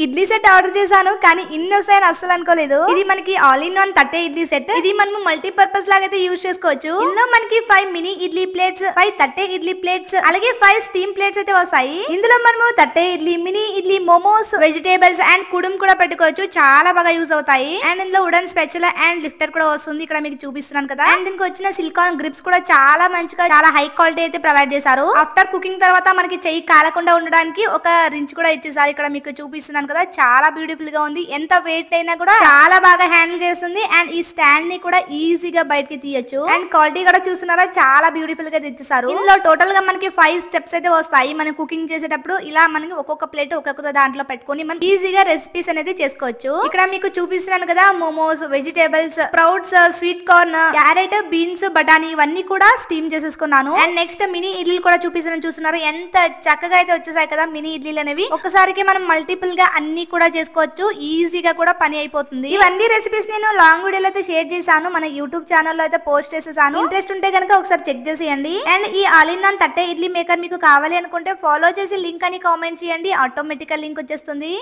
Idli set order చేశాను కానీ ఇన్ని వస్తాయని అస్సలు అనుకోలేదు. ఇది మనకి all in one thatte idli set. ఇది మనం మల్టీ పర్పస్ లాగా అయితే యూజ్ చేసుకోవచ్చు. ఇందులో మనకి 5 mini idli plates, 5 thatte idli plates, అలాగే 5 స్టీమ్ ప్లేట్స్ అయితే వస్తాయి. ఇందులో మనము thatte idli, mini idli, momos, vegetables and kudum కూడా పెట్టుకోవచ్చు. చాలా బాగా యూజ్ అవుతాయి. అండ్ ఇందులో వుడెన్ స్పాచులా అండ్ లిఫ్టర్ కూడా వస్తుంది. ఇక్కడ మీకు చూపిస్తున్నాను కదా. అండ్ దీనికి వచ్చిన సిలికాన్ గ్రిప్స్ కూడా చాలా మంచిగా, చాలా హై క్వాలిటీ అయితే ప్రొవైడ్ చేశారు. ఆఫ్టర్ కుకింగ్ తర్వాత మనకి చెయ్యి కాలకుండా ఉండడానికి ఒక రించ్ కూడా ఇచ్చేసారు. ఇక్కడ మీకు చూపిస్తున్నాను కదా, చాలా బ్యూటిఫుల్ గా ఉంది. ఎంత వెయిట్ అయినా కూడా చాలా బాగా హ్యాండిల్ చేస్తుంది. అండ్ ఈ స్టాండ్ ని కూడా ఈజీగా బయటకి తీయొచ్చు. అండ్ క్వాలిటీ కూడా చూస్తున్నారా, చాలా బ్యూటిఫుల్ గా తెచ్చేసారు. ఇందులో టోటల్ గా మనకి 5 స్టెప్స్ అయితే వస్తాయి. మనం కుకింగ్ చేసేటప్పుడు ఇలా మనకి ఒక్కొక్క ప్లేట్ ఒక్కొక్క దాంట్లో పెట్టుకొని మనం ఈజీగా రెసిపీస్ అనేది చేసుకోవచ్చు. ఇక్కడ మీకు చూపిస్తున్నాను కదా, momos, vegetables, sprouts, sweet corn, carrot, beans, బఠానీ ఇవన్నీ కూడా స్టీమ్ చేసేసుకున్నాను. అండ్ నెక్స్ట్ మినీ ఇడ్లీలు కూడా చూపిస్తున్నాను. ఎంత చక్కగా అయితే వచ్చేసాయి కదా మినీ ఇడ్లీలు అనేవి. ఒకసారికి మనం మల్టిపుల్ గా అన్ని కూడా చేసుకోవచ్చు. ఈజీగా కూడా పని అయిపోతుంది. ఇవన్నీ రెసిపీస్ నేను లాంగ్ వీడియోలో అయితే షేర్ చేశాను. మన యూట్యూబ్ ఛానల్లో అయితే పోస్ట్ చేసేసాను. ఇంట్రెస్ట్ ఉంటే కనుక ఒకసారి చెక్ చేసేయండి. అండ్ ఈ all in one thatte idli maker మీకు కావాలి అనుకుంటే ఫాలో చేసి లింక్ అని కామెంట్ చేయండి. ఆటోమేటిక్ లింక్ వచ్చేస్తుంది.